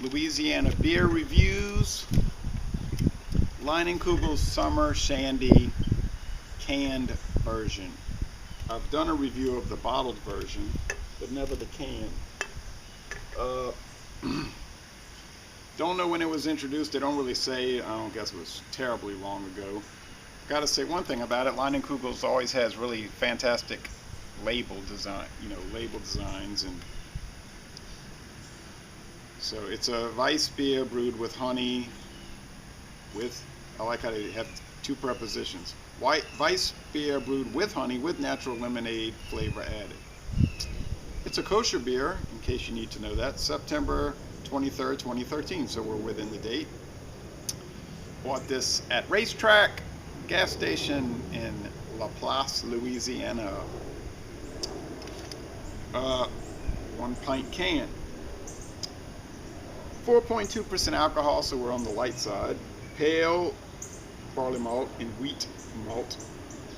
Louisiana Beer Reviews, Leinenkugel Summer Shandy canned version. I've done a review of the bottled version, but never the can. Don't know when it was introduced. They don't really say. I don't guess it was terribly long ago. Gotta say one thing about it. Leinenkugel's always has really fantastic label design. Label designs, and so it's a Weiss beer brewed with honey. I like how they have two prepositions. Weiss beer brewed with honey with natural lemonade flavor added. It's a kosher beer, in case you need to know that. September 23rd, 2013, so we're within the date. Bought this at Racetrack gas station in La Place, Louisiana. 1 pint can. 4.2% alcohol, so we're on the light side. Pale barley malt and wheat malt,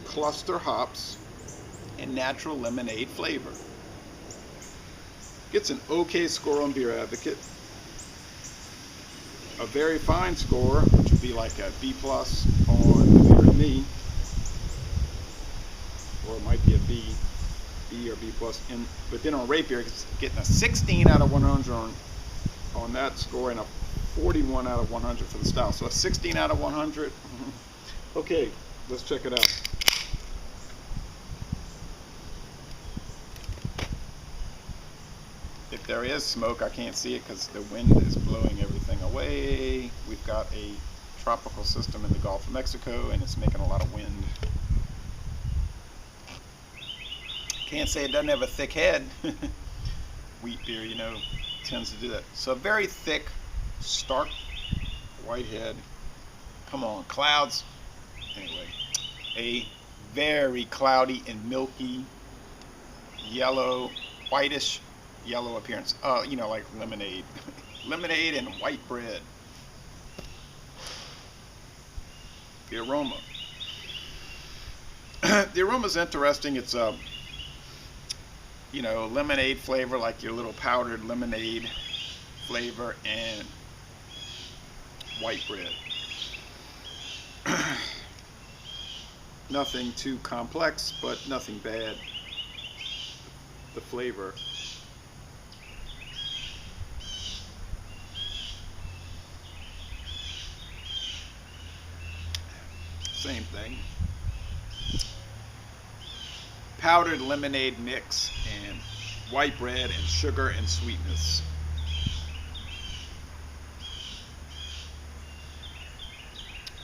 cluster hops, and natural lemonade flavor. Gets an okay score on Beer Advocate. A very fine score, which would be like a B+ on Beer and Me, or it might be a B or B+. But then on Rate Beer, it's getting a 16 out of 100 on that score, and a 41 out of 100 for the style. So a 16 out of 100. Okay, let's check it out. If there is smoke, I can't see it because the wind is blowing everything away. We've got a tropical system in the Gulf of Mexico, and it's making a lot of wind. Can't say it doesn't have a thick head. Wheat beer, tends to do that. So a very thick, stark white head. Come on, clouds. Anyway, a very cloudy and milky yellow, whitish yellow appearance. Like lemonade. Lemonade and white bread. The aroma. The aroma's interesting. It's lemonade flavor, like your little powdered lemonade flavor, and white bread. Nothing too complex, but nothing bad. The flavor. Same thing. Powdered lemonade mix and white bread and sugar and sweetness.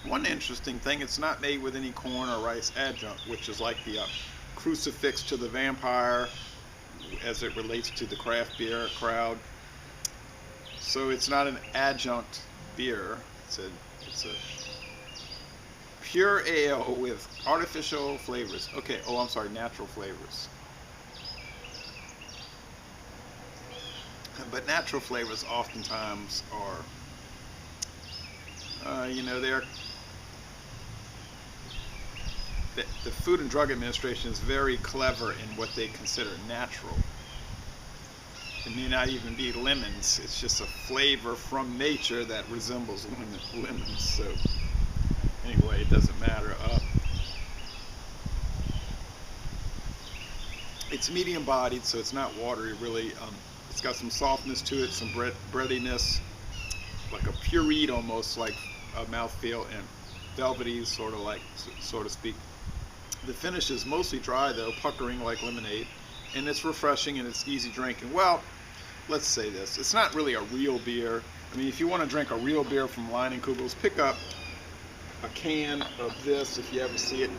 One interesting thing, it's not made with any corn or rice adjunct, which is like the crucifix to the vampire as it relates to the craft beer crowd. So it's not an adjunct beer. It's a pure ale with artificial flavors. Okay, natural flavors. But natural flavors oftentimes are, the Food and Drug Administration is very clever in what they consider natural. It may not even be lemons. It's just a flavor from nature that resembles lemons. So anyway, it doesn't matter. It's medium bodied, so it's not watery really. It's got some softness to it, some breadiness, like a pureed almost, like a mouthfeel, and velvety, sort of so to speak. The finish is mostly dry though, puckering like lemonade, and it's refreshing and it's easy drinking. Well, let's say this. It's not really a real beer. I mean, if you want to drink a real beer from Leinenkugel's, pick up a can of this if you ever see it.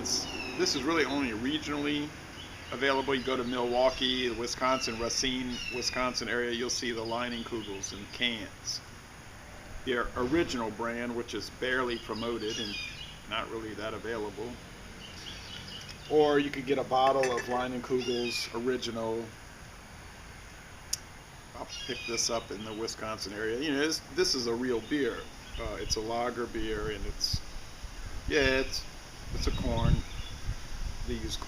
This is really only regionally available. You go to Milwaukee, the Wisconsin, Racine, Wisconsin area, you'll see the Leinenkugels in cans. Their original brand, which is barely promoted and not really that available. Or you could get a bottle of Leinenkugels original. I'll pick this up in the Wisconsin area. This is a real beer. It's a lager beer, and it's a corn. They use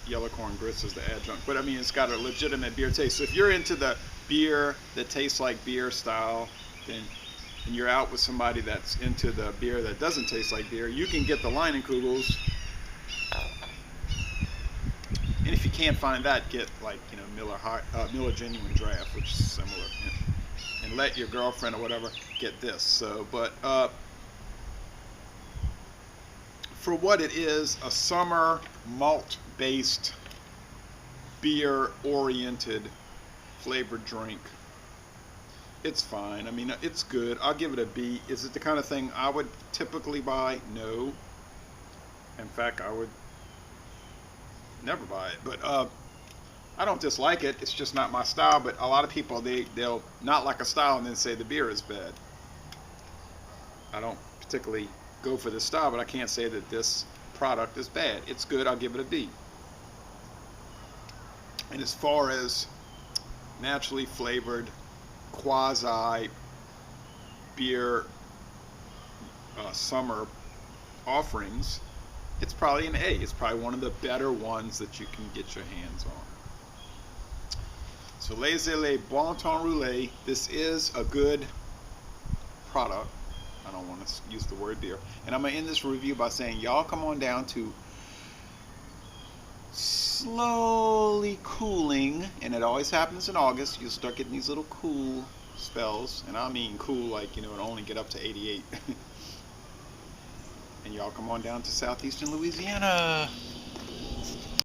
yellow corn grits as the adjunct. But I mean, it's got a legitimate beer taste. So if you're into the beer that tastes like beer style, then and you're out with somebody that's into the beer that doesn't taste like beer, you can get the Leinenkugels. And if you can't find that, get like, you know, Miller Genuine Draft, which is similar. And let your girlfriend or whatever get this. So, but for what it is, a summer malt-based, beer-oriented flavored drink, it's fine. I mean, it's good. I'll give it a B. Is it the kind of thing I would typically buy? No. In fact, I would never buy it. But I don't dislike it. It's just not my style. But a lot of people, they'll not like a style and then say the beer is bad. I don't particularly go for this style, but I can't say that this product is bad. It's good. I'll give it a B. And as far as naturally flavored quasi beer summer offerings, it's probably an A. It's probably one of the better ones that you can get your hands on. So Les Bon Temps Roulé, this is a good product. I don't want to use the word beer. And I'm going to end this review by saying, y'all come on down to slowly cooling, and it always happens in August. You'll start getting these little cool spells, and I mean cool like, you know, it only get up to 88. And y'all come on down to southeastern Louisiana.